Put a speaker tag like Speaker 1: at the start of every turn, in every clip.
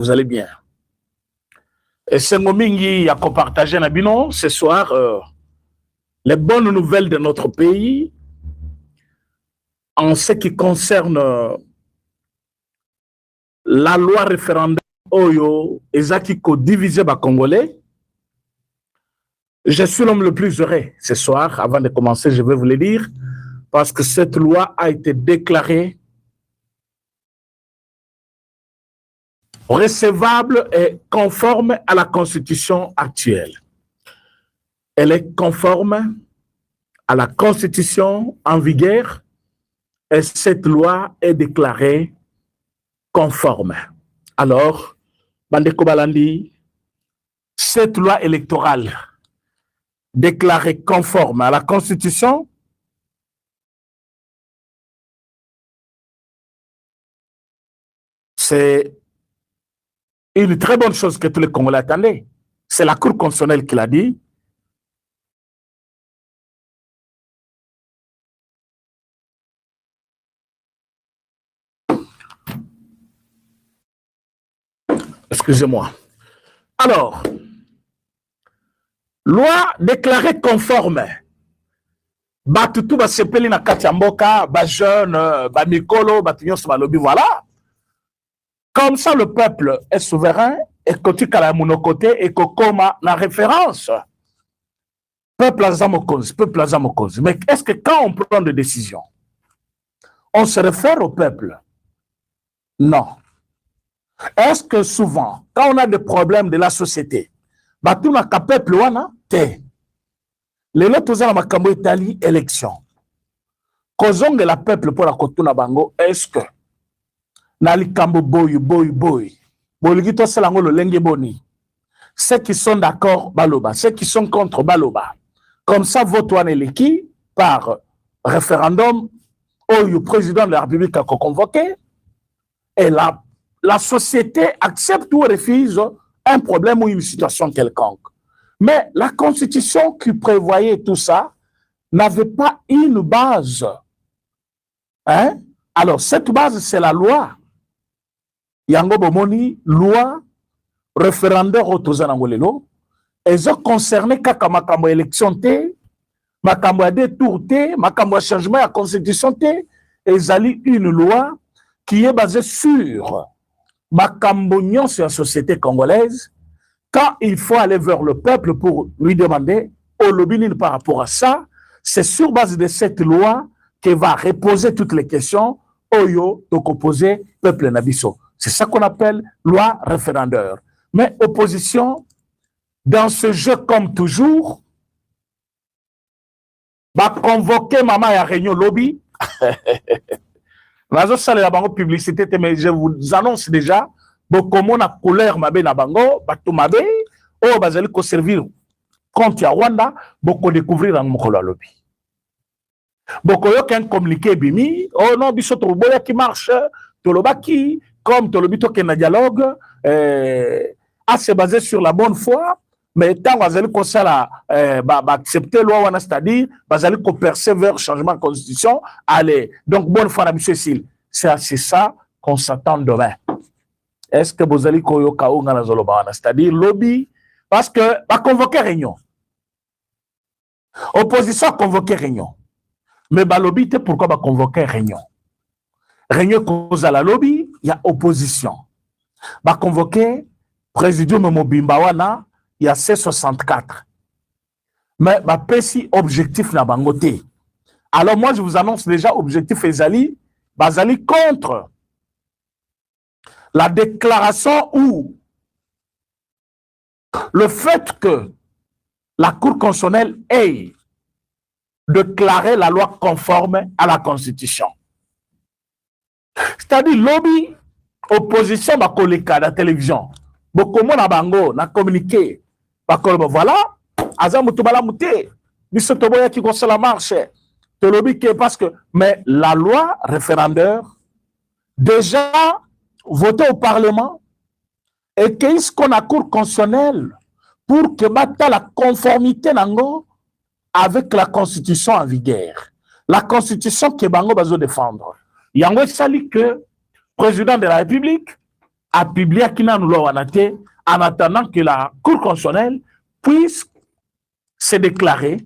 Speaker 1: Vous allez bien. Et c'est Ngomingi à partager Nabino ce soir les bonnes nouvelles de notre pays en ce qui concerne la loi référendaire Oyo Ezakiko divisé par Congolais. Je suis l'homme le plus heureux ce soir. Avant de commencer, je vais vous le dire, parce que cette loi a été déclarée recevable et conforme à la Constitution actuelle. Elle est conforme à la Constitution en vigueur et cette loi est déclarée conforme. Alors, Bandeko Balandi, cette loi électorale déclarée conforme à la Constitution c'est une très bonne chose que tous les Congolais attendaient. C'est la Cour constitutionnelle qui l'a dit. Excusez-moi. Alors, loi déclarée conforme. Batutu ba sepeli na katiamboka, ba jeune, ba mikolo, ba tunyo ba lobby, voilà. Comme ça, le peuple est souverain et que tu as mon côté et que comme la référence. Peuple à Zamokose, peuple à Zamokose. Mais est-ce que quand on prend des décisions, on se réfère au peuple? Non. Est-ce que souvent, quand on a des problèmes de la société, tout n'a qu'à peuple wana te. Les autres ont ma cambo Italie élection. Causons de la peuple pour la kotuna bango. Est-ce que nali kambo boy. Boligito selango le lenge boni. Ceux qui sont d'accord baloba, ceux qui sont contre baloba. Comme ça vote wana eleki par référendum où le président de la République a convoqué et la société accepte ou refuse un problème ou une situation quelconque. Mais la Constitution qui prévoyait tout ça n'avait pas une base. Hein? Alors, cette base, c'est la loi. Yango Bomoni, loi, référendaire au Tozanangolelo, elles ont concerné kaka makambo élection te, makambo a détour te, makambo a changement à Constitution te, elles allaient une loi qui est basée sur makambo nyon sur la société congolaise. Quand il faut aller vers le peuple pour lui demander au lobby par rapport à ça, c'est sur base de cette loi qu'il va reposer toutes les questions Oyo donc opposé peuple Nabiso. C'est ça qu'on appelle loi référendaire. Mais opposition, dans ce jeu comme toujours, va convoquer maman à réunion lobby. Publicité, mais je vous annonce déjà, comment la colère m'a bien bango, batou m'a bien, oh bazali ko servir contre Rwanda, beaucoup découvrir dans mon lobby. Beaucoup yo qu'un communiqué bimi, oh non biso to boya qui marche, to lobaki, comme to lobito qui na dialogue, assez basé sur la bonne foi, mais tant bazali ko sala accepter loi wana, c'est-à-dire bazali ko persévérer changement de constitution, allez. Donc bonne foi na monsieur Sil. C'est ça qu'on s'attend demain. Est-ce que vous allez koyoka ou ngana zolobana, c'est-à-dire lobby, parce que va convoquer réunion. Opposition a convoqué réunion. Mais bah lobby, pourquoi va convoquer réunion? Réunion cause à la lobby, il y a opposition. Va convoquer président Mobimbawana, il y a C64. Mais bah pesi objectif na bangote. Alors moi je vous annonce déjà objectif Ezali, bazali contre la déclaration ou le fait que la Cour constitutionnelle ait déclaré la loi conforme à la Constitution. C'est-à-dire, lobby, opposition, bah, koleka, la télévision, beaucoup na bango, na communiqué, bah, voilà, azamutubala mouté, bisotoboya qui conseille la marche, te lobby parce que, mais la loi référendaire, déjà, voter au Parlement et qu'est-ce qu'on a Cour constitutionnelle pour que bata la conformité nango avec la Constitution en vigueur. La Constitution que bango bazo défendre. Yango sali que président de la République à publier en attendant que la Cour constitutionnelle puisse se déclarer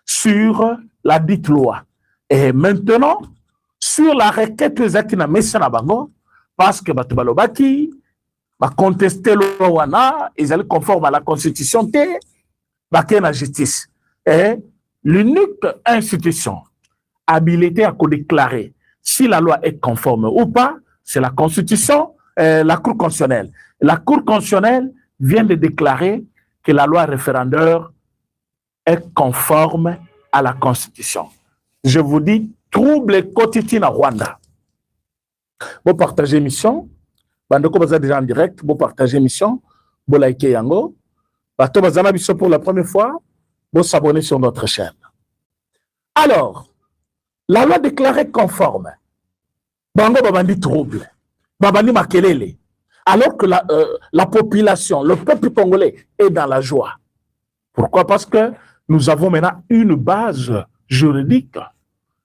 Speaker 1: sur la dite loi. Et maintenant, sur la requête des Akina Messanabango, parce que Batubalobaki va contester le loi, ils allaient conforme à la Constitution, Baké la justice. Et l'unique institution habilitée à déclarer si la loi est conforme ou pas, c'est la Constitution, la Cour constitutionnelle. La Cour constitutionnelle vient de déclarer que la loi référendaire est conforme à la Constitution. Je vous dis, trouble quotidien à Rwanda. Vous partagez l'émission, vous êtes déjà en direct, vous partagez l'émission, vous likez yango, vous pour la première fois, vous s'abonnez sur notre chaîne. Alors, la loi déclarée conforme, bango babandi trouble, babandi makelele, alors que la population, le peuple congolais est dans la joie. Pourquoi? Parce que nous avons maintenant une base juridique,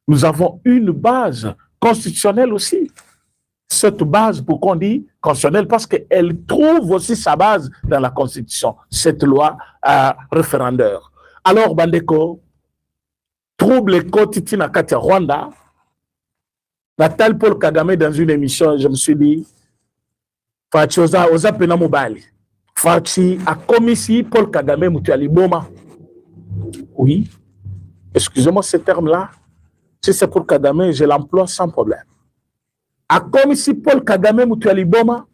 Speaker 1: nous avons une base constitutionnelle aussi. Cette base, pourquoi on dit constitutionnelle? Parce qu'elle trouve aussi sa base dans la Constitution, cette loi référendaire. Alors, Bandeko, trouble quotidien à Katia Rwanda, Natal Paul Kagame dans une émission, je me suis dit, Fachi Oza Pena Mobali, Fachi a commis ici Paul Kagame Mutuali Boma. Oui, excusez-moi ce terme-là, si c'est pour Kagame, je l'emploie sans problème. A commis ici Paul Kagame Mutuali Boma,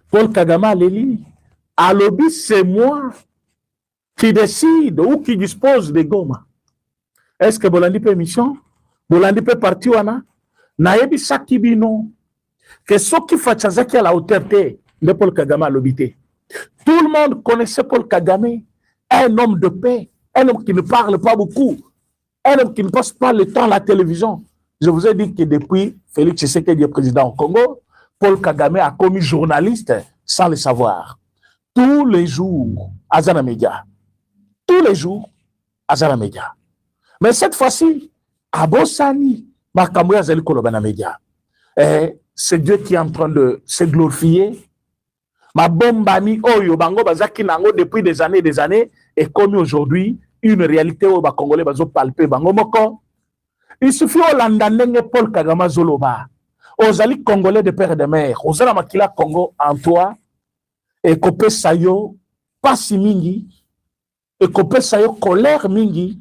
Speaker 1: Paul Kagame a l'éli, à lobby, c'est moi qui décide ou qui dispose de Goma. Est-ce que Bolandi peut émission? Bolandi peut partir wana? Naebi Sakibino. Que ce qui fait à la hauteur de Paul Kagame à l'obité. Tout le monde connaissait Paul Kagame, un homme de paix, un homme qui ne parle pas beaucoup, un homme qui ne passe pas le temps à la télévision. Je vous ai dit que depuis Félix Tshisekedi est président au Congo, Paul Kagame a commis journaliste sans le savoir. Tous les jours, à Zana Media. Tous les jours, à Zana Media. Mais cette fois-ci, à Bossani, Makamouya Zeli Kolobana Media. C'est Dieu qui est en train de se glorifier. Ma bombami oyo bango bazaki nango depuis des années est commis aujourd'hui une réalité où les Congolais bazo palper bango moko. Il suffit au landandenge Paul Kagame Zoloba. Ozali Congolais de père et de mère. Ozala makila Congo en toi. Et kopé sayo pasi mingi. Et kopé sayo colère mingi.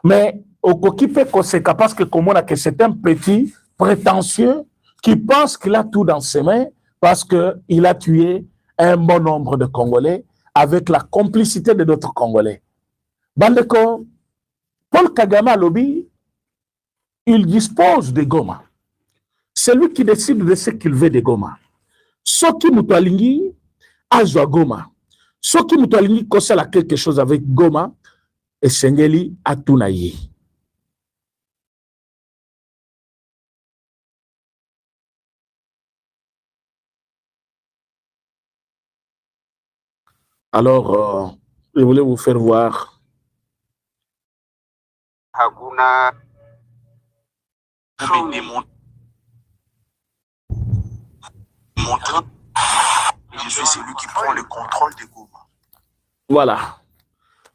Speaker 1: Mais au kokipe koseka parce que comme on a que c'est un petit prétentieux qui pense qu'il a tout dans ses mains parce qu'il a tué un bon nombre de Congolais avec la complicité de d'autres Congolais. Bandeko, Paul Kagame Lobby, il dispose de Goma. C'est lui qui décide de ce qu'il veut de Goma. Soki Mutualingi, Azwa Goma. Soki Mutualingi kosala quelque chose avec Goma, et Sengeli Atunayi. Alors, je voulais vous faire voir.
Speaker 2: Haguna. Je suis celui qui prend le contrôle de Goma.
Speaker 1: Voilà.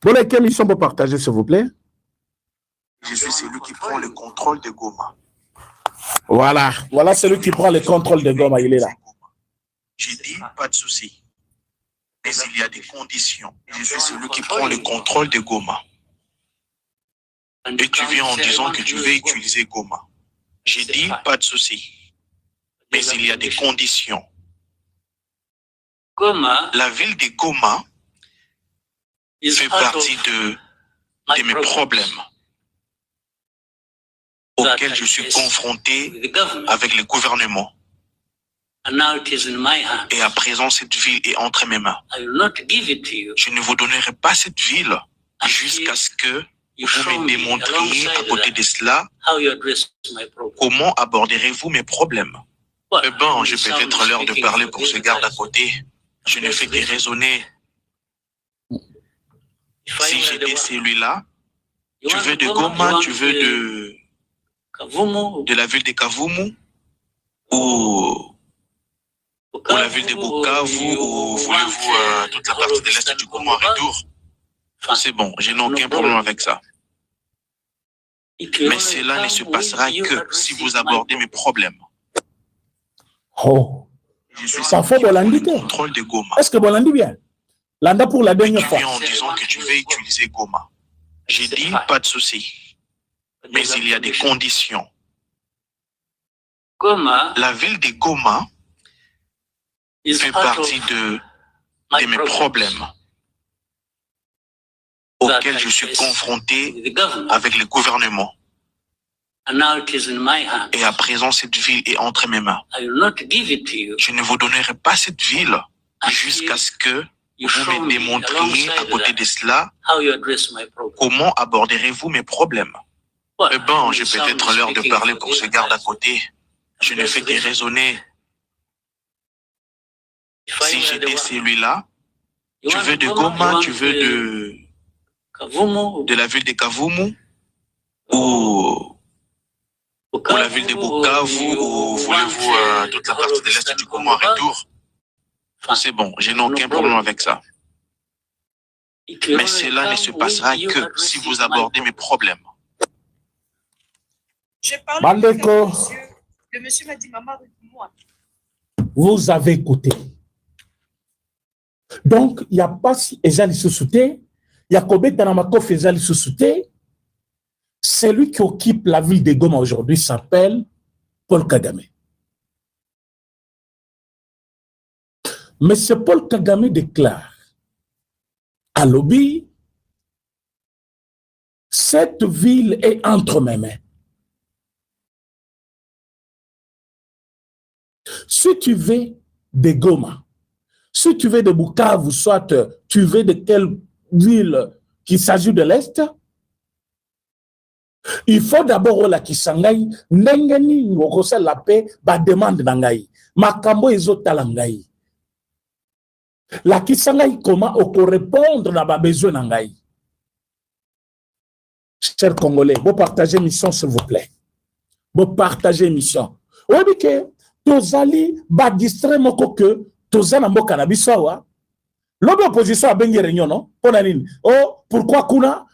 Speaker 1: Bon, quelle mission pour partager, s'il vous plaît?
Speaker 2: Je suis celui qui prend le contrôle de Goma.
Speaker 1: Voilà. Voilà celui qui prend le contrôle de Goma. Il est là.
Speaker 2: J'ai dit, pas de souci. Mais il y a des conditions. Je suis celui qui prend le contrôle de Goma. Et tu viens en disant que tu veux utiliser Goma. J'ai dit, pas de souci. Mais il y a des conditions. La ville de Goma fait partie de mes problèmes auxquels je suis confronté avec le gouvernement. Et à présent, cette ville est entre mes mains. Je ne vous donnerai pas cette ville jusqu'à ce que vous me démontriez à côté de cela comment aborderez-vous mes problèmes. Eh bien, j'ai peut-être l'heure de parler pour ce garde à côté. Je ne fais que raisonner. Si j'étais celui-là, tu veux de Goma, tu veux de la ville de Kavumu ou Ou la ville de Bukavu, ou voulez-vous toute la partie de l'Est du Congo en retour? C'est bon, je n'ai aucun problème avec ça. Mais cela ne se passera que si vous abordez mes problèmes.
Speaker 1: Oh, ça fait Bolandi.
Speaker 2: Contrôle de Goma.
Speaker 1: Est-ce que Bolandi vient? Landa pour la dernière fois.
Speaker 2: Tu viens en disant que tu veux utiliser Goma. J'ai dit pas de souci. Mais il y a des conditions. La ville de Goma fait partie de mes problèmes auxquels je suis confronté avec le gouvernement. Et à présent, cette ville est entre mes mains. Je ne vous donnerai pas cette ville jusqu'à ce que vous me démontriez à côté de cela comment aborderez-vous mes problèmes. Eh bien, j'ai peut-être l'heure de parler pour ce garde à côté. Je ne fais que raisonner. Si j'étais celui-là, tu veux de Goma, tu veux de la ville de Kavumu, ou la ville de Bukavu, ou voulez-vous toute la partie de l'Est du Congo en retour? C'est bon, je n'ai aucun problème avec ça. Mais cela ne se passera que si vous abordez mes problèmes.
Speaker 1: Bandeko,
Speaker 3: le monsieur m'a dit, maman, moi.
Speaker 1: Vous avez écouté. Donc, il n'y a pas si Ezali Sousouté, il y a Kobe Tanamakof Ezali Sousouté. Celui qui occupe la ville de Goma aujourd'hui s'appelle Paul Kagame. Mais ce Paul Kagame déclare à Lobi, cette ville est entre mes mains. Si tu veux de Goma, si tu veux de Bukavu, soit tu veux de quelle ville qu'il s'agit de l'Est, il faut d'abord la Kisangai, Nengani, Wokose la paix, ba demande nangai, Makambo ezotalangai. La Kisangai, comment on peut répondre à ma besoin nangai? Chers Congolais, vous partagez mission, s'il vous plaît. Vous partagez mission. Oui, mais que Tozali, ba distrait moko que Tozana mboka na bisawa. L'opposition a bengi réunion, non? Oh, pourquoi kuna?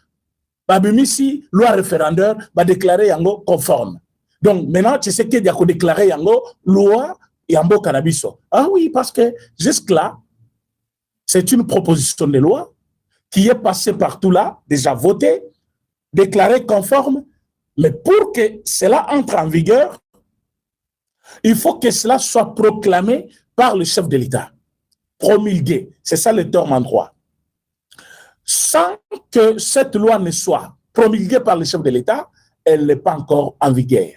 Speaker 1: Babimisi, loi référendaire, va déclarer yango conforme. Donc, maintenant, tu sais qu'il y a déclaré yango loi yambo cannabiso. Ah oui, parce que jusque-là, c'est une proposition de loi qui est passée partout là, déjà votée, déclarée conforme, mais pour que cela entre en vigueur, il faut que cela soit proclamé par le chef de l'État. Promulgué. C'est ça le terme en droit. Sans que cette loi ne soit promulguée par le chef de l'État, elle n'est pas encore en vigueur.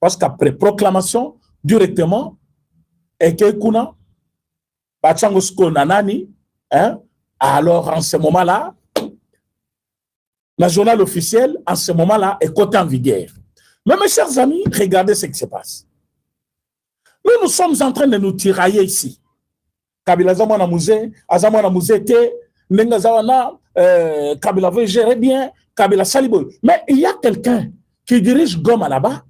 Speaker 1: Parce qu'après proclamation, directement, et que kuna, bachangosko nanani, alors en ce moment-là, la journal officiel, en ce moment-là, est coté en vigueur. Mais mes chers amis, regardez ce qui se passe. Nous sommes en train de nous tirailler ici. Kabila Zamana Mouzé, Azamana Mouzé, Nenga Zawana, Kabila veut gérer bien, Kabila Salibo. Mais il y a quelqu'un qui dirige Goma là-bas.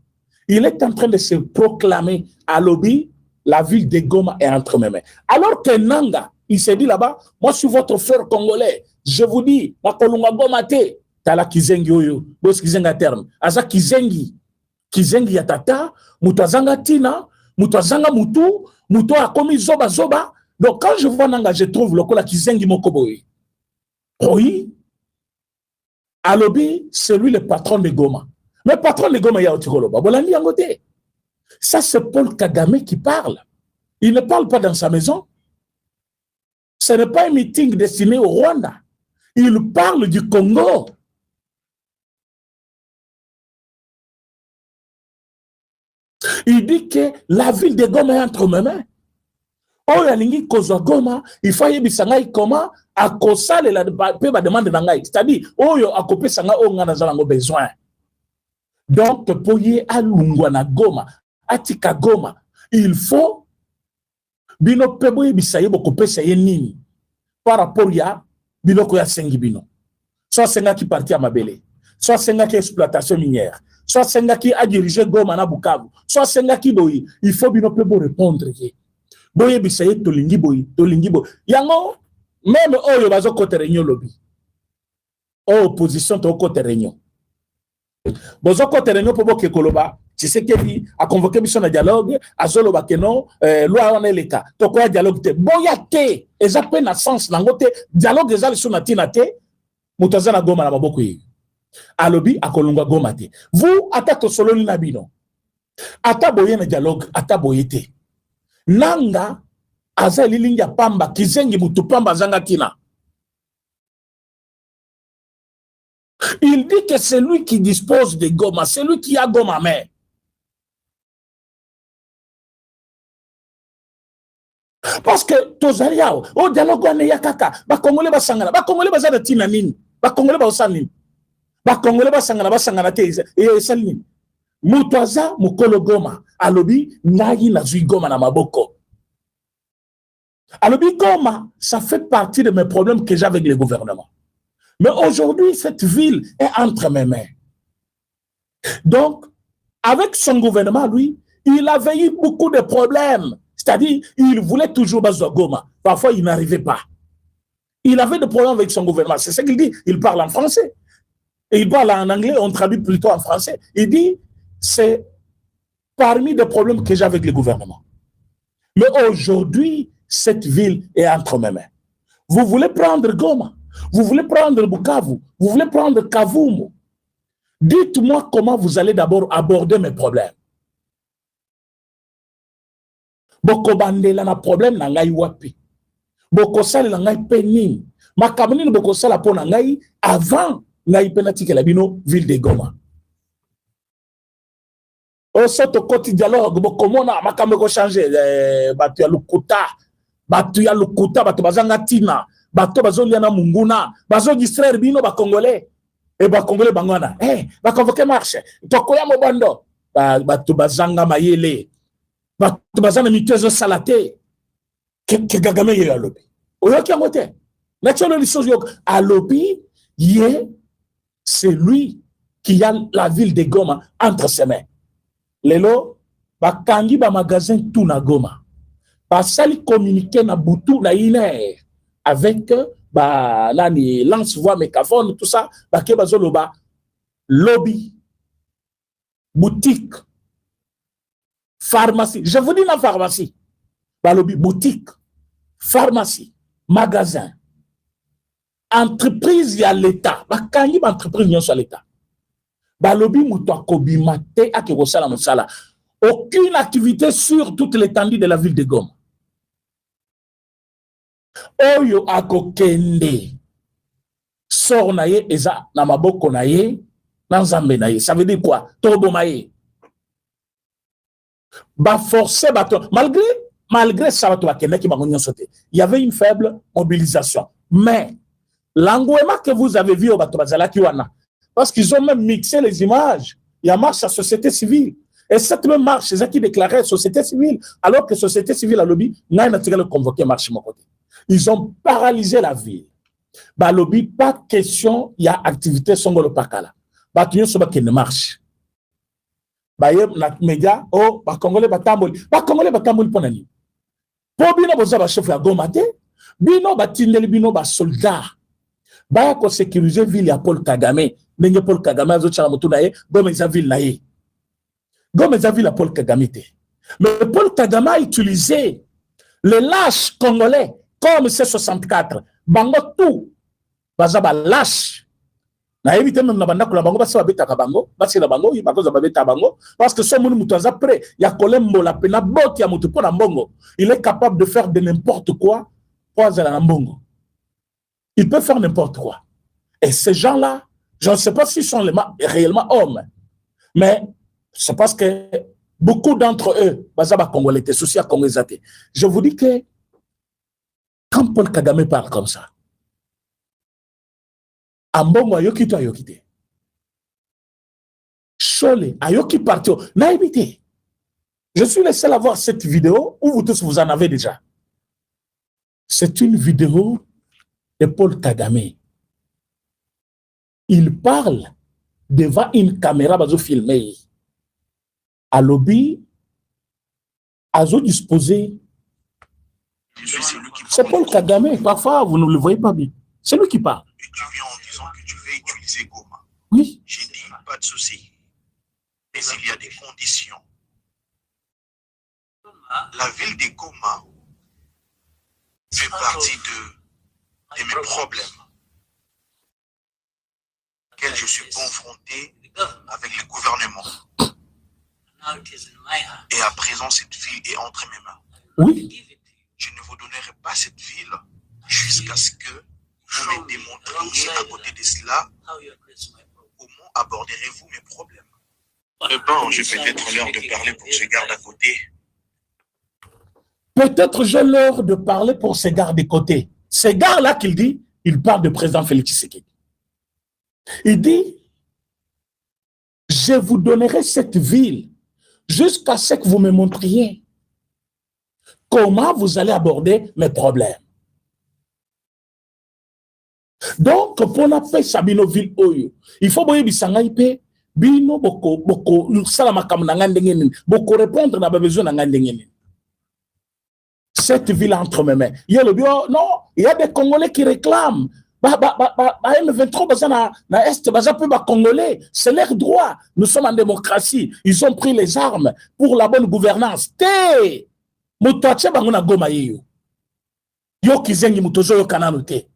Speaker 1: Il est en train de se proclamer à Lobi, la ville de Goma est entre mes mains. Alors que Nanga, il s'est dit là-bas, moi je suis votre frère congolais. Je vous dis, ma kolunga Goma te, tala kizengi oyo, bos kizenga terme. Aza kizengi yatata, mutazanga tina, mutazanga mutu, mutu akomi zoba zoba. Donc quand je vois Nanga, je trouve le kola kizengi mokoboy. Oui, Alobi, c'est lui le patron de Goma. Mais le patron de Goma, il y a Otikoloba. Bolandi Angote. Ça, c'est Paul Kagame qui parle. Il ne parle pas dans sa maison. Ce n'est pas un meeting destiné au Rwanda. Il parle du Congo. Il dit que la ville de Goma est entre mes mains. Oh, yalingi kozwa Goma, il faut yebisangai comment akosale la pe ba demande nangai. C'est-à-dire, oh yo akope sanga o ngana zalango besoin. Donc pour y alungwa na Goma, atika Goma, il faut bino pebo yebisaye bokope saye nini par rapport ya biloko ya sengi bino. Soit senga qui parti à Mabele, soit senga qui exploitation minière, soit senga qui a dirigé Goma na Bukavu, soit senga qui boyi, il faut bino pebo répondre. Boye bisaye tolingi boy. Yango, même oyo bazo kote réunion lobby. Opposition to kote réunion. Bozo kote réunion pour boke koloba. Tshisekedi a convoqué mission na dialogue, azoloba keno, loi wana eleka. Toko ya dialogue te. Boya te, eza pe na sens nango te, dialogue eza liso na tina te, mutaza na goma na maboko yi. Alobi akolungwa goma te. Vous, ata to soloni na bino. Ata boye na dialogue, ata boye te. Nanga, aza lilingi ya pamba, kizengi mutu pamba zanga kina. Il dit que c'est lui qui dispose de Goma, c'est lui qui a Goma main. Parce que tozaliao, au dialogue wane ya kaka, ba Congolais ba sangana, ba Congolais ba zana tina nini, ba Congolais ba osanini, ba Congolais ba sangana te esalini. Mutwaza mukolo Goma, alobi ngai na zui Goma na maboko. Alobi Goma, ça fait partie de mes problèmes que j'ai avec le gouvernement. Mais aujourd'hui, cette ville est entre mes mains. Donc, avec son gouvernement, lui, il avait eu beaucoup de problèmes. C'est-à-dire, il voulait toujours Bazo Goma. Parfois, il n'arrivait pas. Il avait des problèmes avec son gouvernement. C'est ce qu'il dit. Il parle en français. Et il parle en anglais, on traduit plutôt en français. Il dit, c'est parmi les problèmes que j'ai avec le gouvernement. Mais aujourd'hui, cette ville est entre mes mains. Vous voulez prendre Goma? Vous voulez prendre Bukavu? Vous voulez prendre Kavumu? Dites-moi comment vous allez d'abord aborder mes problèmes. Boko bandela na problème na ngai wapi. Boko sala na ngai penin. Makamini boko sala po na ngai avant ngai penatike la bino ville de Goma. O soto koti dialogue boko mona makambe ko changer batu ya lukuta. Batu ya lukuta batu bazanga tina. Batu bazolia na munguna. Bazo distraire bino ba Congolais. Et ba Congolais bangwana. Ba convoquer marche. Tokoya mobando. Batu bazanga mayele. Batu bazana mitezo salate. Ke gagame ye alobi. Oyoki angote. National licence alobi ye c'est lui qui a la ville de Goma entre ses mains. Lelo ba kangi ba magasin tout na Goma. Ba sali communiquer na butu na ine avec ba nani lance-voix mégaphone tout ça ba ke bazoloba lobby boutique pharmacie. Je vous dis la pharmacie. Ba lobby boutique pharmacie magasin entreprise ya l'état ba kangi ba entreprise nyonso ya l'état ba lobby muto akobima te akekosala mosala aucune activité sur toute l'étendue de la ville de Goma. Oyo akokende sort na ye eza na maboko na ye na nzambe na ye. Ça veut dire quoi? Toboma ye ba forcer bato malgré ça bato bakende ki bango nyonso te. Il y avait une faible mobilisation. Mais l'engouement que vous avez vu au bato bazalaki wana parce qu'ils ont même mixé les images. Il y a marche à société civile. Et cette même marche, c'est ça qui déclarait société civile alors que société civile à lobby n'a pas le convoqué marche mon côté. Ils ont paralysé la ville. Bah, lobby, pas de question, il y a activité songolo pakala. Bah, tu n'as pas ne marche. Bah, il y a média, oh, bah, Congolais, bah, tamboli. Bah, Congolais, bah, tamboli, pour nani. Pour bino, bah, ça chef à Gomate. Bino, bah, tindeli, bino, bah, soldat. Bah, ko sécuriser ville à Paul Kagame. N'engue Paul Kagame, azo tchala motu nae, Gomez a ville nae. Gomez a ville à Paul Kagame. Mais Paul Kagame a utilisé les lâches congolais comme C64, bango tout, bazaba lâche. Na évite même na banda kula bango basa beta ka bango, basi na bango, yi bakoza babeta bango parce que son munu mutaza prêt, ya kolembo la pena bot ya mutu pona mbongo. Il est capable de faire de n'importe quoi pour azala mbongo. Il peut faire n'importe quoi. Et ces gens-là, je ne sais pas s'ils sont réellement hommes, mais c'est parce que beaucoup d'entre eux, bazaba congolais, te souci à congolais. Je vous dis que quand Paul Kagame parle comme ça, Ambongo ayoki to ayoki te. Chole ayoki parti. Na évité. Je suis le seul à voir cette vidéo où vous tous vous en avez déjà. C'est une vidéo de Paul Kagame. Il parle devant une caméra bazo filmé. À lobby, azo disposé
Speaker 2: Je suis celui qui
Speaker 1: C'est Paul Kagame. Parfois, vous ne le voyez pas bien. C'est lui qui parle.
Speaker 2: Et tu viens en disant que tu veux utiliser Goma.
Speaker 1: Oui.
Speaker 2: J'ai dit, pas de souci. Mais il y a des conditions. La ville de Goma fait partie de mes problèmes auxquels je suis confronté avec le gouvernement. Et à présent, cette ville est entre mes mains.
Speaker 1: Oui.
Speaker 2: Je ne vous donnerai pas cette ville jusqu'à ce que vous me démontriez à côté de cela comment aborderez-vous mes problèmes. Bon, j'ai peut-être l'heure de parler pour ce garde à côté.
Speaker 1: Peut-être j'ai l'heure de parler pour ces gardes de côté. Ces gars-là qu'il dit, il parle de président Félix Tshisekedi. Il dit, je vous donnerai cette ville jusqu'à ce que vous me montriez comment vous allez aborder mes problèmes. Donc, pour la paix, Sabino ville Oyo, il faut boyer bisangaïpe, bino boko salamakam nangandengen, boko répondre na besoin nangandengen. Cette ville entre mes mains. Il y a le bio, non, il y a des Congolais qui réclament. M23 na Est, Congolais, c'est leur droit. Nous sommes en démocratie. Ils ont pris les armes pour la bonne gouvernance. Té! Motoache bangona goma yeyo. Yo kizengi mutozo yo kananu te.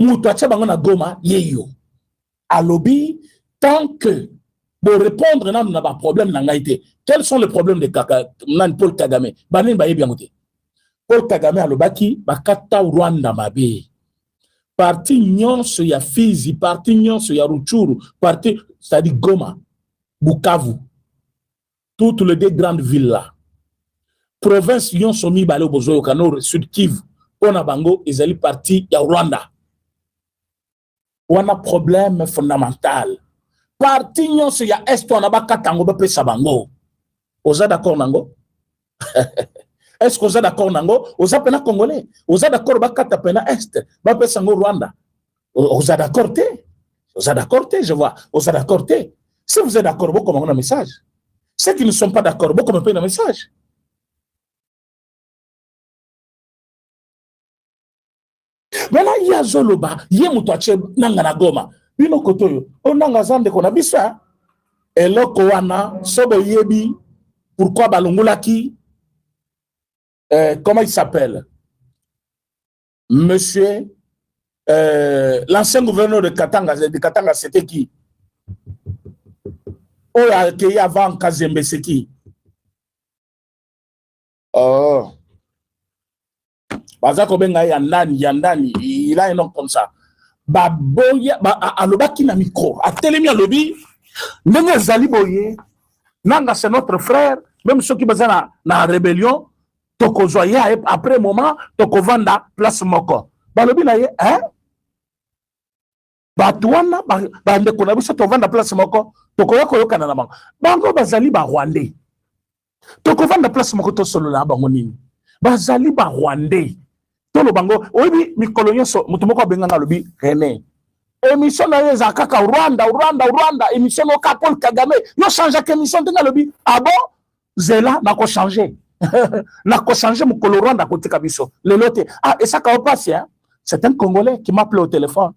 Speaker 1: Motoache bangona goma yeyo. Alobi, tant que pour répondre à nos problèmes nangaïté. Quels sont les problèmes de Paul Kagame? Banin baye bien gote. Paul Kagame alobaki bakata Rwanda mabe. Parti nyonso ya Fizi, parti nyonso ya Rutshuru, parti c'est-à-dire Goma, Bukavu. Toutes les deux grandes villes là. Province nyonso mi bale bozoyo kanor Sud Kivu. Ona bango ezali parti ya Rwanda. On a problème fondamental. Parti nyonso ya Est on a bakatango ba pesa bango. Oza d'accord nango? Est-ce que vous êtes d'accord nango? Vous êtes pena congolais. Vous êtes d'accord bakata pena Est. Ba pesa ngo Rwanda. Vous êtes d'accord te? Vous êtes d'accord te? Je vois. Vous êtes d'accord te? Si vous êtes d'accord, vous comment on a un message. Ceux qui ne sont pas d'accord, vous comment on a un message. Maintenant, il y a Zoloba, il y a Moutouache, Nangana Goma. Bino Kotoyo, on n'a zande qu'on a vu ça. Et là, Kowana, Sobo Yebi, pourquoi Balongulaki, comment il s'appelle? Monsieur, l'ancien gouverneur de Katanga, c'était qui? Oh, qui y avant Kazembe, c'est qui? Oh. Bazako benga yandani, il a un nom comme ça. Baboya, alobaki na micro, a telemi alobi, ndenge zali boye, nanga c'est notre frère, même ceux qui bazana na rébellion, toko zoya après moment, toko vanda place moko. Balobi na ye, hein? Batouana, bande kona biso to vanda place moko, toko yako yoka na bango. Bango bazali ba Rwandais. Toko vanda place moko to solo na bango nini. Bazali ba Rwandais. Tolo bango, oyebi mikolo nyonso mutu moko abenganga lobi René. Émission na yeza kaka Rwanda, émission no ka Paul Kagame, yo changer que émission tenga lobi. Ah bon? Zela na ko changer. Na ko changer mukolo Rwanda kote kabiso. Le lote. Ah, et ça ka passe hein. C'est un Congolais qui m'appelait au téléphone.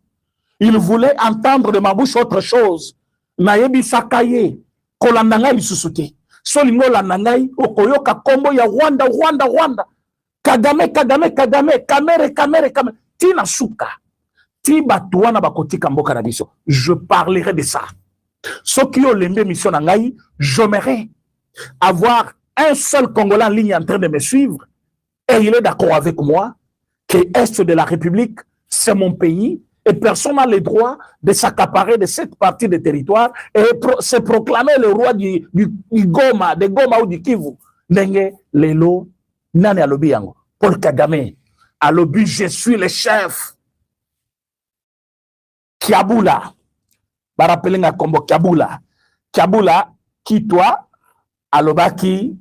Speaker 1: Il voulait entendre de ma bouche autre chose. Na yebi sakaye kolandanga lisusuté. Solingo landanga okoyoka kombo ya Rwanda. Kagame, kamere. Tina suka. Ti batuana bakotika mboka na biso. Je parlerai de ça. Ce qui ont l'aimé mission nangai, j'aimerais avoir un seul Congolais en ligne en train de me suivre. Et il est d'accord avec moi que l'Est de la République, c'est mon pays. Et personne n'a le droit de s'accaparer de cette partie du territoire et se proclamer le roi du Goma, de Goma ou du Kivu. Nenge, lelo, nani alobi yango? Paul Kagame, alobi, je suis le chef. Kiabula, barapelenga kombo Kiabula. Kiabula, qui toi, alobaki,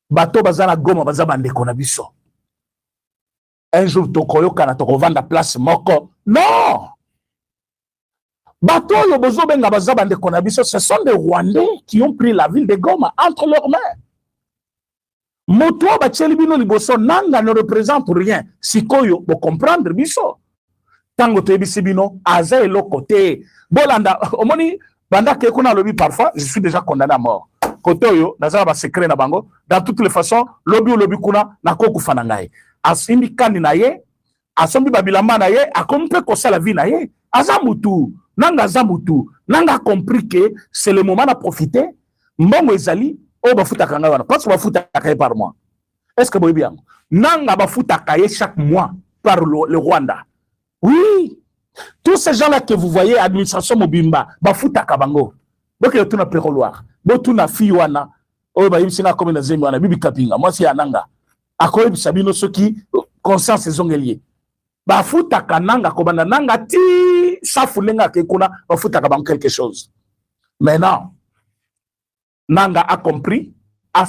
Speaker 1: bato bazana Goma, bazabande konabiso. Un jour, tokoyo kana tokovanda place moko. Non! Bato yobozo benga bazabande konabiso, ce sont des Rwandais qui ont pris la ville de Goma entre leurs mains. Moto bacheli bino liboso nanga ne représente rien. Sikoyo bo comprendre biso. Tango to ebisi bino aza eloko te. Bolanda omoni banda ke kuna lobi parfois je suis déjà condamné à mort. Côté oyo nazala ba secret na bango dans toutes les façons lobi kuna na kokufa na ngai. Asimbi kandi na ye, asombi babilamba na ye, akompe ko sala vie na ye. Aza mutu, nanga compris que c'est le moment de profiter. Mbongo ezali o bafuta kanga wana parce que bafuta kaye par mois. Est-ce que vous bien? Nanga bafuta kaye chaque mois par le Rwanda. Oui. Tous ces gens-là que vous voyez, administration Mobimba, bafuta kabango. Donc il y a tout na peroloir. Botu na fiwana. O ba yimsina comme na zembi wana bibi kapinga. Moi c'est ananga. Akoye bisabino ceux qui conscience ils ont lié. Bafuta kananga kobanda nanga ti safulenga ke kuna bafuta kabango quelque chose. Maintenant nanga a compris a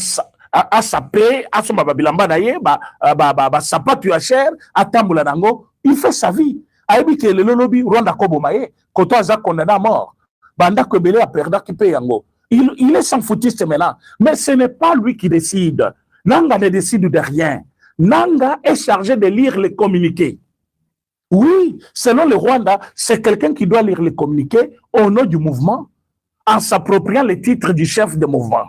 Speaker 1: sapé a soma babilamba na ye ba sapatu ya cher atambola nango il fait sa vie aibi ke le lolobi Rwanda koboma ye koto aza condamné à mort banda ko belé a perda ki pe yango il est sans foutiste maintenant mais ce n'est pas lui qui décide. Nanga ne décide de rien. Nanga est chargé de lire les communiqués. Oui, selon le Rwanda, c'est quelqu'un qui doit lire les communiqués au nom du mouvement en s'appropriant les titres du chef de mouvement.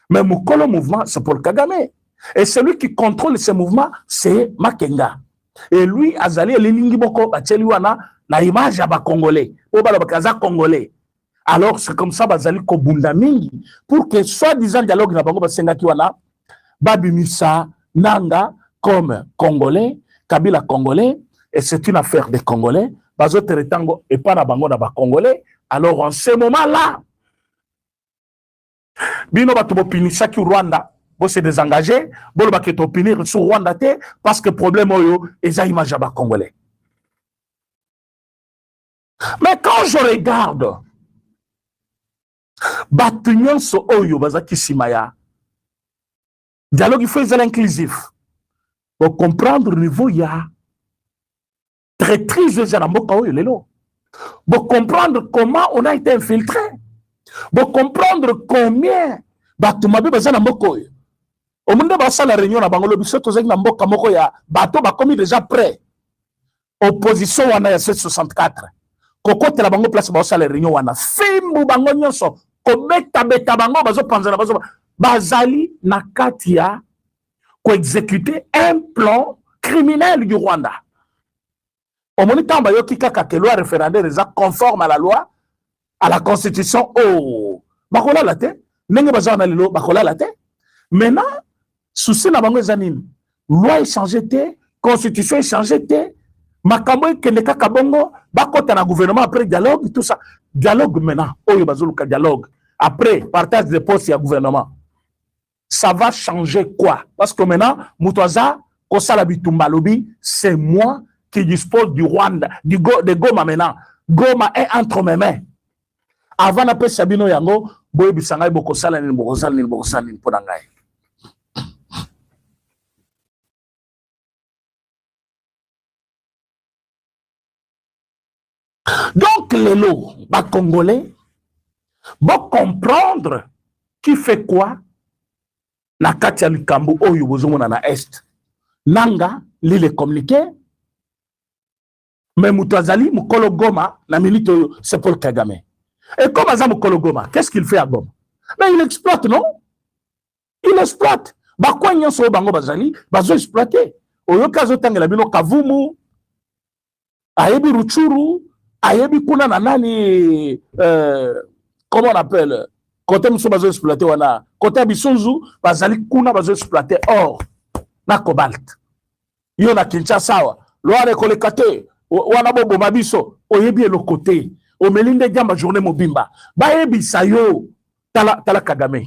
Speaker 1: Mais Mukolo mouvement, c'est Paul Kagame. Et celui qui contrôle ce mouvement, c'est Makenga. Et lui, Azali, Lingiboko, Bacheliwana, la image à Congolais. Congolais. Alors, c'est comme ça, Bazali Kobunda Mingi, pour que soi-disant dialogue na Bango Basenga Kiwana, Babimisa, Nanga, comme Congolais, Kabila Congolais, et c'est une affaire des Congolais, Bazo Teretango et pas na Bango na Congolais. Alors, en ce moment-là, Bino Batobo Pinisa ki Rwanda, bo se désengagé, bo ba keto pinir sur Rwanda te, parce que problème oyo, eza image ba Congolais. Mais quand je regarde, Batunyon so oyo, bazaki simaya, dialogue il faut être inclusif. Pour comprendre le niveau, il y a traîtrise de Mboka oyo lelo. Pour comprendre comment on a été infiltré. Pour comprendre combien Batumabe bazana Mboka oyo. Au monde basa la réunion na bangolo biso tozaki na Mboka moko ya bato ba commis déjà prêt. Opposition wana ya 764. Kokote la bango place basa la réunion wana. Fimbu bango nyonso ko beta bango bazo panzana bazo bazali na katia ko exécuter un plan criminel du Rwanda. Au moment où yoki kaka que loi référendaire est conforme à la loi, à la constitution, oh, bakola la te, nenge bazana lelo bakola la te. Maintenant, souci na bango zanine, loi est changée te, constitution est changée te, makambo ke ne kaka bongo, bakota na gouvernement après dialogue tout ça. Dialogue maintenant, oyo bazoluka dialogue. Après partage de postes et gouvernement. Ça va changer quoi? Parce que maintenant, Moutouaza, Kosala Bitumba Lobi, c'est moi qui dispose du Rwanda, de Goma maintenant. Goma est entre mes mains. Avant d'après Sabino Yango, Boye Bisangay Bokosala ni Bokosala ni Bokosala ni Podangay. Donc, les lots, les Congolais, vont comprendre qui fait quoi. Na katia likambo oyo bozomona na est nanga lile communiqué mais Moutazali Mukolo Goma na milite c'est Paul Kagame. Et comme Azam Mukolo Goma, qu'est-ce qu'il fait à Goma? Mais il exploite, non? Il exploite. Ba kwa nyonso bango bazali bazo exploiter. Oyo kazo tangela bino Kavumu ayebi Ruchuru ayebi kuna na nani comment on appelle côté muso bazo exploiter wana côté Bisunzu bazali kuna bazo exploiter or na cobalt yo na Kinshasa loire kolekate wana bobo mabiso oyebi le côté o melinde jamba journée mobimba bayebi sayo tala Kagame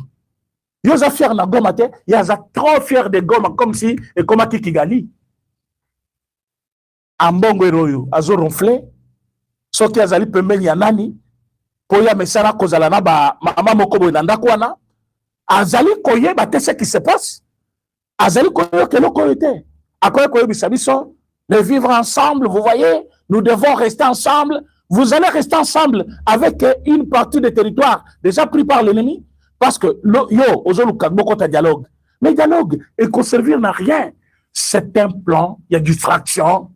Speaker 1: yo za fier na Goma te ya za trop fier de Goma comme si et comme à Kigali ambongo eroyo azo ronfler soki azali pembeni ya nani Poya mesara kozala na ba mama moko boy nanda kwana azali koyeba te ce qui se passe azali koyo keloko yote akoye koyo bisabiso de vivre ensemble vous voyez nous devons rester ensemble vous allez rester ensemble avec une partie des territoires déjà pris par l'ennemi parce que yo ozoluka boko ta dialogue Mais dialogue et qu'on servir n'a rien. C'est un plan, il y a distraction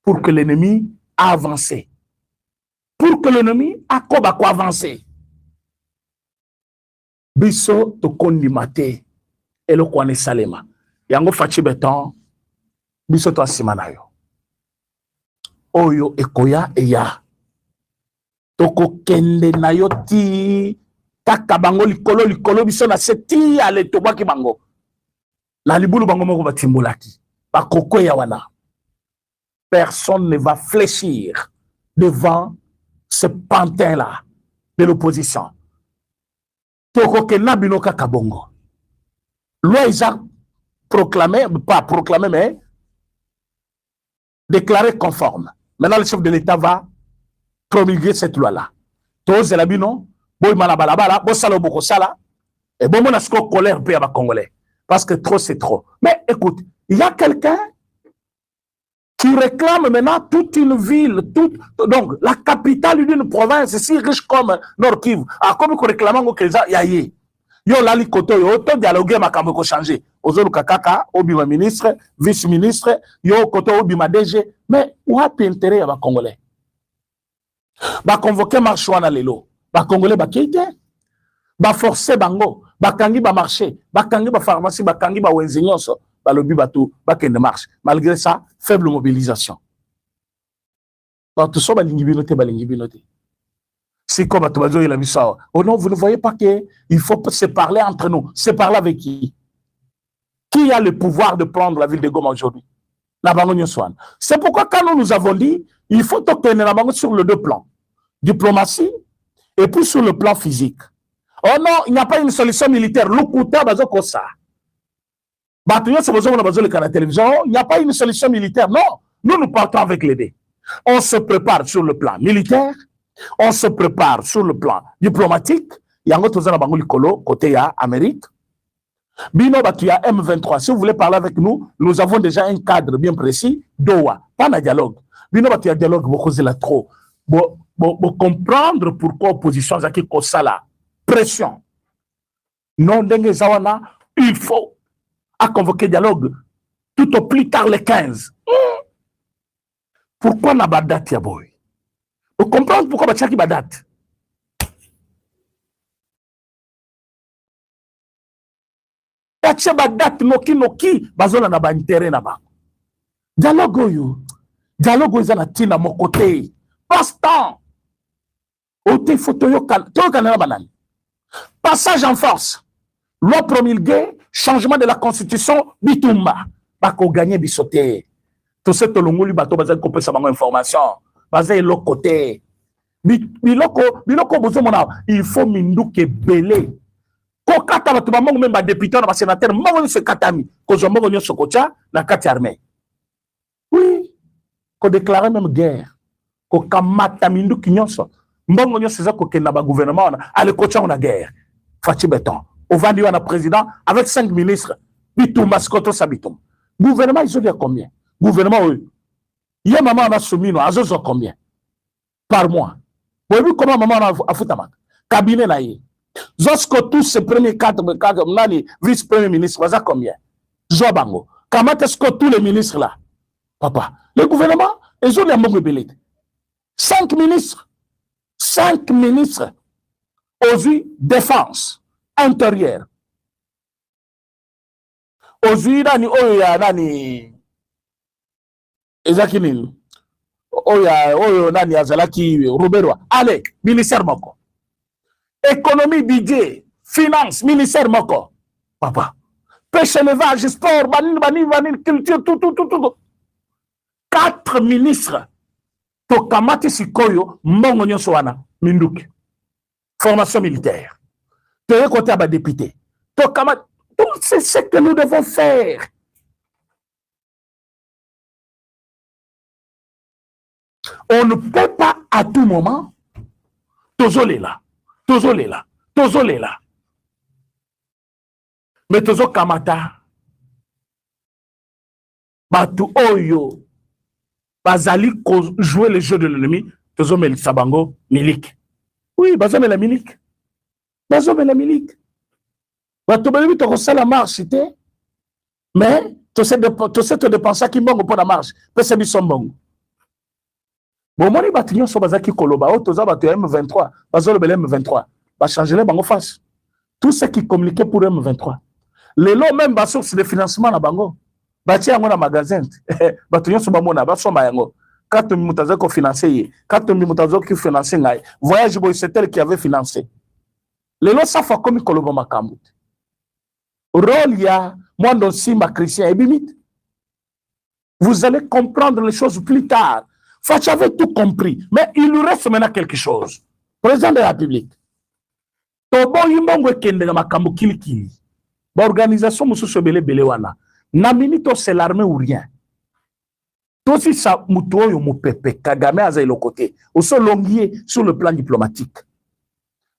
Speaker 1: pour que l'ennemi a avancé. Pour que l'ennemi a quoi avancer. Biso to kondimate elo kwane salema. Yango fachi beton biso to asimana yo. Oyo ekoya eya. Toko kende na yo ti kaka bango likolo biso na seti ale to baki bango. La libulu bango moko batimbolaki. Bakoko ya wana. Personne ne va fléchir devant ce pantin-là de l'opposition. Toko kena bino kaka bongo. Loi Isaac proclamé, pas proclamé, mais déclaré conforme. Maintenant, le chef de l'État va promulguer cette loi-là. Tous les labino, boy malabalabala, bo salo boko sala, et bon, mon asko colère peu à Congolais. Parce que trop, c'est trop. Mais écoute, il y a quelqu'un qui réclame maintenant toute une ville, donc la capitale d'une province si riche comme Nord Kivu. Ah, comme qu'on réclame au Kéza, yaye. Yo lali koto yo to dialoguer makambo ko changer. Ozolu kakaka, obima ministre, vice-ministre, yo koto obima DG, mais wapi intérêt ya ba Congolais? Ba convoquer marche wana lelo. Ba Congolais ba kite. Ba forcer bango, ba kangi ba marché, ba kangi ba pharmacie, ba kangi ba wenzinyoso, ba lobi batou, ba kende marche. Malgré ça, faible mobilisation. Ba tout ça ba lingibinote. C'est comme à Tobazo il a vu ça. Oh non, vous ne voyez pas qu'il faut se parler entre nous. Se parler avec qui? Qui a le pouvoir de prendre la ville de Goma aujourd'hui? La Bango Swan. C'est pourquoi quand nous avons dit, il faut obtenir la Bango sur les deux plans. Diplomatie et puis sur le plan physique. Oh non, il n'y a pas une solution militaire. L'Okuta bazo kosa. Batuyo c'est besoin de la télévision. Il n'y a pas une solution militaire. Non, nous partons avec les dés. On se prépare sur le plan militaire. On se prépare sur le plan diplomatique. Yango tozana bango likolo côté ya Amérique. Bino batuya M23. Si vous voulez parler avec nous, nous avons déjà un cadre bien précis. Doha, pas de dialogue. Bino batuya dialogue beaucoup la trop. Bon comprendre pourquoi opposition zaki kosala pression. Non dengue zawana, il faut à convoquer dialogue tout au plus tard les 15. Pourquoi n'a pas date ya boy? Vous comprenez pourquoi Bachaki Badat? Bachaki Badat, noki, bazola na ba intérêt na ba. Dialogue yo. Dialogue yo na tina mon côté. Passe-temps. Ote photo yo kanana banani. Passage en force. Loi promulguée, changement de la constitution, bitumba. Bako gagner bisoté. Tout ce que l'on lui bateau bazal couper sa information. Bazé l'autre côté. Biloko bozomona, il faut minduke belé. Ko kata batu ba mongo même député na sénateur, mongo se katami, ko zomongo nyo sokocha na kati armée. Oui, ko déclarer même guerre. Ko kamata minduki nyonso. Mbongo nyo seza ko kena ba gouvernement na ale kocha on a guerre. Fati beton. Au vandi wana président avec 5 ministres. Bitumba skoto sabitum. Gouvernement ils ont dit combien? Gouvernement il y a maman a soumis nous, azozo combien par mois? Vous voyez comment maman a foutamak? Cabinet là y. Zosko tous ces premiers 4 nani vice-premier ministre, vous avez combien? Zobango. Comment est-ce que tous les ministres là? Papa, le gouvernement, ils ont les mots belés. 5 ministres. 5 ministres. Aujourd'hui, défense, intérieure. Aujourd'hui, nani, Ezakinin. Oyo nani azalaki Roberto. Allez, ministère moko. Économie, budget, finance, ministère moko. Papa. Pêche, élevage, sport, banine, culture, tout. 4 ministres. Tokamati sikoyo, mbongo nyonso wana, minduki. Formation militaire. Teye côté à député. Tokamati. C'est ce que nous devons faire. On ne peut pas à tout moment tozoler là. Mais tozo kamata batu oyo bazali jouer le jeu de l'ennemi, tozo mel sabango milik. Oui, bazo mel la milik. Batu beli to ko sala marche té Mais tu sais te dépenser qui mbongo pour la marche. Pese biso mbongo. Bon, moi, les bâtiments sont basés qui koloba. Oh, tous les M23. Basolo bel M23. Va changer les bango face. Tout ce qui communiquait pour M23. Les lots même bas source de financement na bango. Bati yango na magasin. Bâtiments sont bamona. Baso mayango. Quand tu m'as ko financé. Quand tu m'as ko financé ngai. Voyage boy c'est elle qui avait financé. Les lots ça fait comme koloba makambu. Rôle ya moi dans Simba Christian et bimite. Vous allez comprendre les choses plus tard. Fachi avait tout compris. Mais il nous reste maintenant quelque chose. Président de la République. Tobo yimbongo kende na makambo kilikili. Ba organisation mususu belé wana. Na minito c'est l'armée ou rien. Tosi sa muto yo mupepe Kagame aza ilo côté. Oso longier sur le plan diplomatique.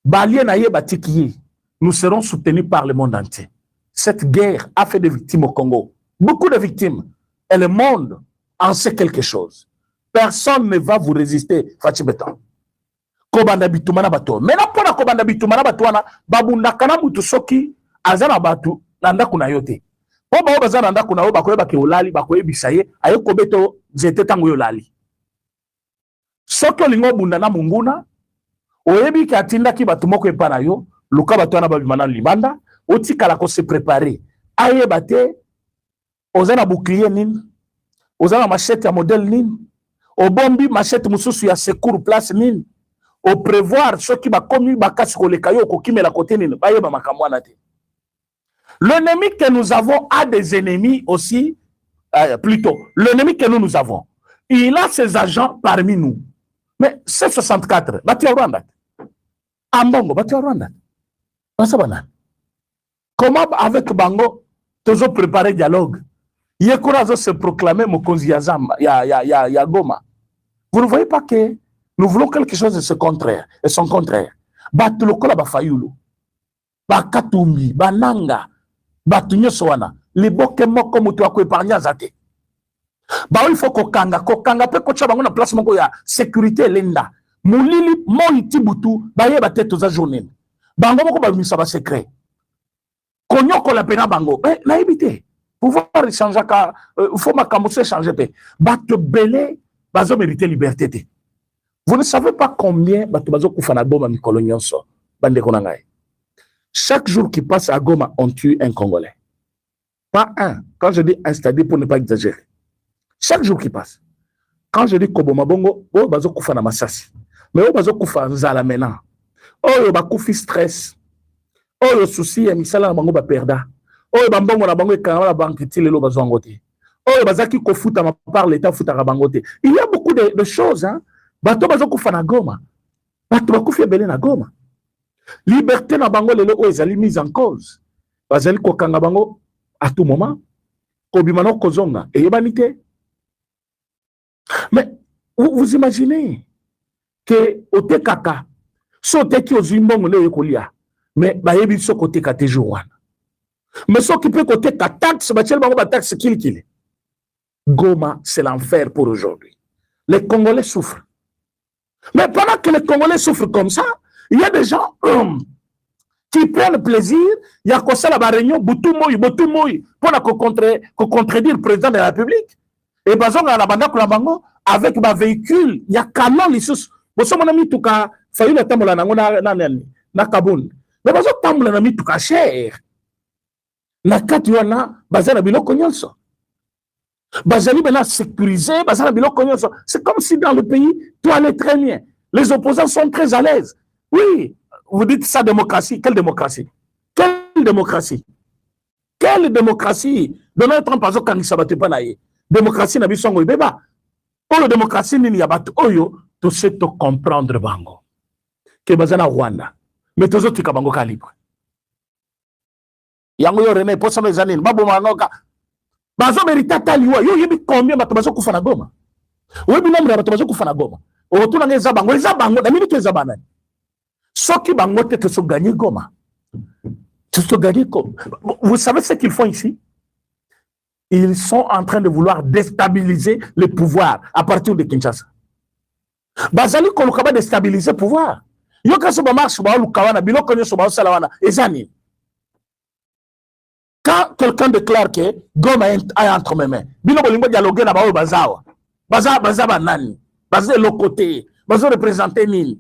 Speaker 1: Balien na ye batikiye. Nous serons soutenus par le monde entier. Cette guerre a fait des victimes au Congo. Beaucoup de victimes. Et le monde en sait quelque chose. Personne ne va vous résister, Fachi Beton. Kobanda bitumana bato. Maintenant, pour la kobanda bitumana batuana, babunda kana mutu soki, azana batu, nanda kuna yote. Po ba obaza nanda kuna yo, bakoye bake olali, bakoye bisaye, ayo kobeto, zete tango yolali. Soki olingo bunda na munguna, oyebi ki atinda ki batu moko epana yo, luka batuana babimana libanda, otika la ko se préparer. Aye bate, ozana bouclier nin, ozana machette ya modèle nin, au bombi machette mususu ya secours place nin, au prévoir ceux qui ba commis ba kasiko le kayo ko kimela côté nin, ba yeba makamwana te. L'ennemi que nous avons a des ennemis aussi, plutôt, l'ennemi que nous avons, il a ses agents parmi nous. Mais c'est 64, bati Rwanda. Ambongo, bati Rwanda. Comment avec Bango, toujours préparer dialogue? Yekurazo se proclamer Mokonzi Yazam, ya Goma. Vous ne voyez pas que nous voulons quelque chose de ce contraire, et son contraire. Batulokola bafayulu, bakatumbi, bananga, batunyo soana, les boke moko mutu wa kueparnya zate. Ba il faut kokanga pe kocha bango na place moko ya sécurité lenda. Mulili moiti butu, ba ye bateto za journée. Bango moko ba misa ba secret. Konyoko la pena bango, na ebité. Pouvoir échanger, il faut makamousse échanger. Bato belé, bazo mériter liberté. Vous ne savez pas combien bato bazo koufana Goma mikolo nyonso. Bande konangaye. Chaque jour qui passe à Goma, on tue un Congolais. Pas un. Quand je dis un, c'est-à-dire pour ne pas exagérer. Chaque jour qui passe. Quand je dis Koboma Bongo, oh bazo koufana Masasi. Mais oh bazo koufana Zalamena. Oh yo bakoufi stress. Oh yo souci ya misala bango ba perda. Oh, bambongo na bango ekanga banque ti lelo bazwangote. Oh, bazaki ko futa ma par l'état futa bangote. Il y a beaucoup de choses hein. Bato bazoko fana Goma. Bato bakufi belé na Goma. Liberté na bango lelo o ezali mise en cause. Bazali ko kanga bango à tout moment. Ko bimano kozonga et yebanité. Mais vous imaginez que ote kaka so te ki ozimbongo le yokolia. Mais ba yebi so côté ka te jour wana. Mais ce qui peut côté ta taxe, taxe qu'il. Goma, c'est l'enfer pour aujourd'hui. Les Congolais souffrent. Mais pendant que les Congolais souffrent comme ça, il y a des gens qui prennent plaisir. Il y a quoi ça la réunion, Boutou-Moui, pour contredire le président de la République. Et bazon à la banda bango avec ma véhicule, il y a canon les sous. Bon, ça mon ami tout cas, failli la tambola na Kaboun. Mais bazon tambola na mi tout cas cher. Na kati wana bazana biloko nyonso. Bazali bena sécurisé, bazana biloko nyonso. C'est comme si dans le pays tout allait très bien. Les opposants sont très à l'aise. Oui, vous dites ça démocratie, quelle démocratie? Quelle démocratie? Quelle démocratie? Donald Trump azo kanisa bate pa na ye. Démocratie na bisongo ibeba. Oyo démocratie nini ya bato oyo to se to comprendre bango. Ke bazana Rwanda. Mais tozo tika bango ka libre. Yango yo René posa no ezanini babo manoka bazo merita taliwa yo yebi combien bato bazo kufa na Goma webi nombre ya bato bazo kufa na Goma otuna ngeza bango na minute eza banani soki bango te so gagner Goma te so gagner Goma. Vous savez ce qu'ils font ici? Ils sont en train de vouloir déstabiliser le pouvoir à partir de Kinshasa. Bazali kolukaba déstabiliser le pouvoir yo kaso ba marche ba lukawana biloko nyoso ba sala wana ezanini. Quand quelqu'un déclare que Goma est entre mes mains, bino bolingo dialoguer na bao bazawa. Baza banani. Baza le côté. Baza représenter nini.